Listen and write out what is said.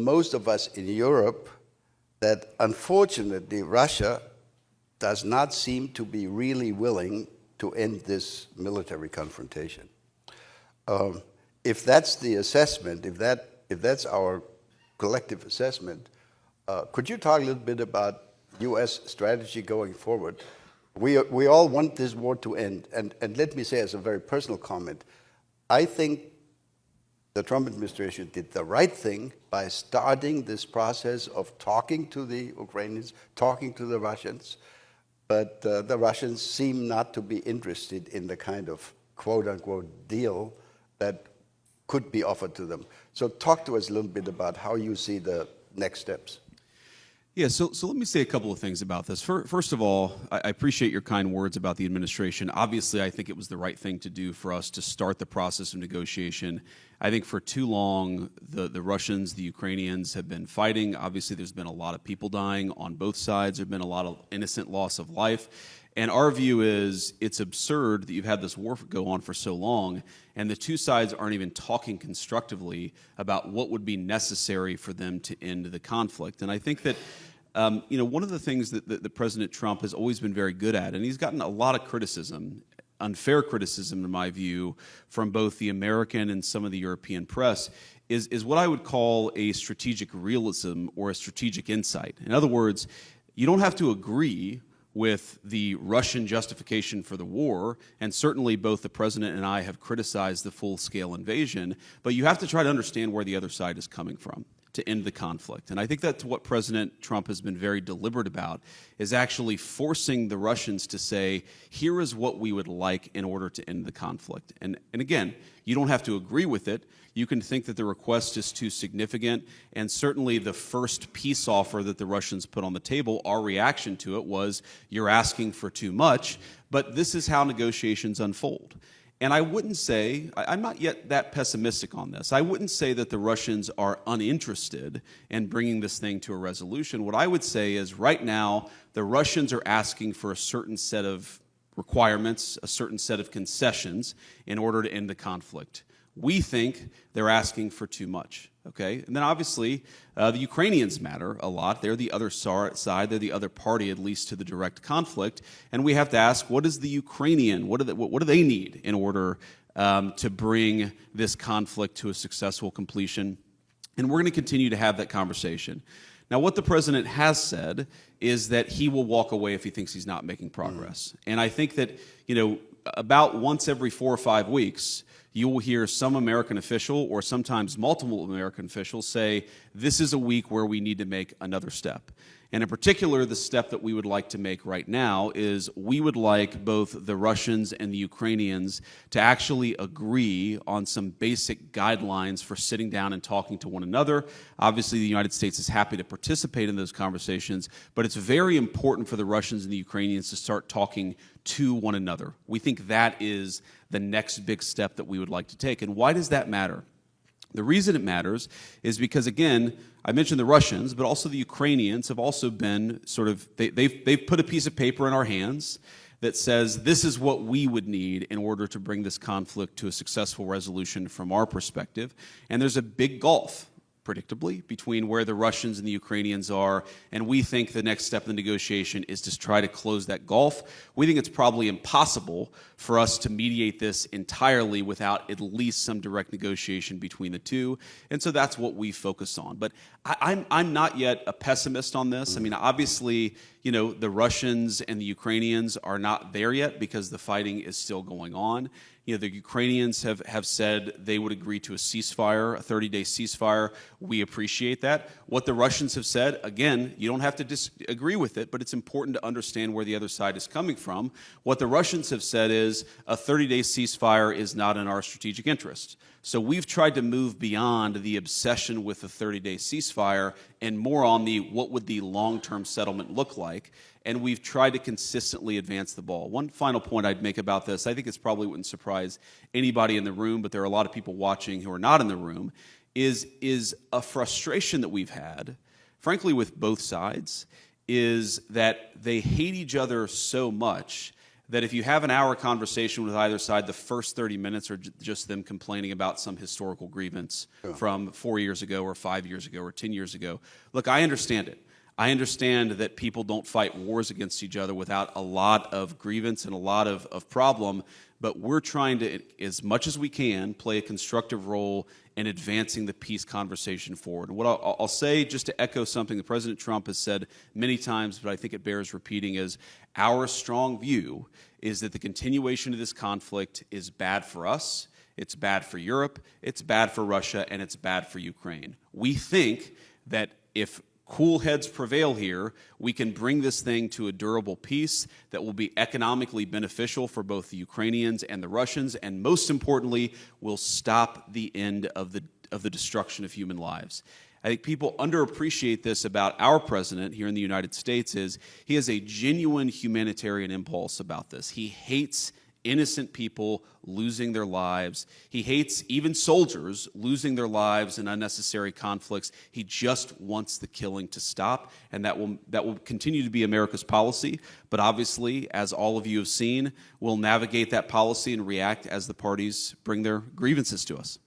most of us in Europe that unfortunately Russia does not seem to be really willing to end this military confrontation. If that's the assessment, if that's our collective assessment, could you talk a little bit about U.S. strategy going forward? We all want this war to end, and let me say as a very personal comment, I think the Trump administration did the right thing by starting this process of talking to the Ukrainians, talking to the Russians, but the Russians seem not to be interested in the kind of quote-unquote deal that could be offered to them. So talk to us a little bit about how you see the next steps. Yeah, so let me say a couple of things about this. First of all, I appreciate your kind words about the administration. Obviously, I think it was the right thing to do for us to start the process of negotiation. I think for too long, the Russians, the Ukrainians have been fighting. Obviously, there's been a lot of people dying on both sides. There's been a lot of innocent loss of life. And our view is it's absurd that you've had this war go on for so long, and the two sides aren't even talking constructively about what would be necessary for them to end the conflict. And I think that one of the things that President Trump has always been very good at, and he's gotten a lot of criticism, unfair criticism in my view, from both the American and some of the European press, is what I would call a strategic realism or a strategic insight. In other words, you don't have to agree with the Russian justification for the war, and certainly both the president and I have criticized the full-scale invasion, but you have to try to understand where the other side is coming from to end the conflict. And I think that's what President Trump has been very deliberate about, is actually forcing the Russians to say, here is what we would like in order to end the conflict. And again, you don't have to agree with it. You can think that the request is too significant, and certainly the first peace offer that the Russians put on the table, our reaction to it was, you're asking for too much, but this is how negotiations unfold. And I wouldn't say, I'm not yet that pessimistic on this, I wouldn't say that the Russians are uninterested in bringing this thing to a resolution. What I would say is right now, the Russians are asking for a certain set of requirements, a certain set of concessions in order to end the conflict. We think they're asking for too much, okay? And then obviously, the Ukrainians matter a lot. They're the other side. They're the other party, at least to the direct conflict. And we have to ask, what is the Ukrainian? What do they need in order to bring this conflict to a successful completion? And we're going to continue to have that conversation. Now, what the president has said is that he will walk away if he thinks he's not making progress. And I think that, about once every 4 or 5 weeks, you will hear some American official or sometimes multiple American officials say, this is a week where we need to make another step. And in particular, the step that we would like to make right now is we would like both the Russians and the Ukrainians to actually agree on some basic guidelines for sitting down and talking to one another. Obviously, the United States is happy to participate in those conversations, but it's very important for the Russians and the Ukrainians to start talking to one another. We think that is the next big step that we would like to take. And why does that matter? The reason it matters is because, again, I mentioned the Russians, but also the Ukrainians have also been they've put a piece of paper in our hands that says this is what we would need in order to bring this conflict to a successful resolution from our perspective. And there's a big gulf, predictably, between where the Russians and the Ukrainians are, and we think the next step in the negotiation is to try to close that gulf. We think it's probably impossible for us to mediate this entirely without at least some direct negotiation between the two, and so that's what we focus on. But I'm not yet a pessimist on this. I mean, obviously, the Russians and the Ukrainians are not there yet because the fighting is still going on. The Ukrainians have said they would agree to a ceasefire, a 30-day ceasefire. We appreciate that. What the Russians have said, again, you don't have to disagree with it, but it's important to understand where the other side is coming from. What the Russians have said is a 30-day ceasefire is not in our strategic interest. So we've tried to move beyond the obsession with the 30-day ceasefire and more on what would the long-term settlement look like. And we've tried to consistently advance the ball. One final point I'd make about this, I think it probably wouldn't surprise anybody in the room, but there are a lot of people watching who are not in the room, is a frustration that we've had, frankly, with both sides, is that they hate each other so much that if you have an hour conversation with either side, the first 30 minutes are just them complaining about some historical grievance from 4 years ago or 5 years ago or 10 years ago. Look, I understand it. I understand that people don't fight wars against each other without a lot of grievance and a lot of problem, but we're trying to, as much as we can, play a constructive role in advancing the peace conversation forward. What I'll say, just to echo something that President Trump has said many times, but I think it bears repeating, is our strong view is that the continuation of this conflict is bad for us, it's bad for Europe, it's bad for Russia, and it's bad for Ukraine. We think that if cool heads prevail here, we can bring this thing to a durable peace that will be economically beneficial for both the Ukrainians and the Russians, and most importantly, will stop the end of the destruction of human lives. I think people underappreciate this about our president here in the United States is he has a genuine humanitarian impulse about this. He hates innocent people losing their lives. He hates even soldiers losing their lives in unnecessary conflicts. He just wants the killing to stop, and that will continue to be America's policy. But obviously, as all of you have seen, we'll navigate that policy and react as the parties bring their grievances to us.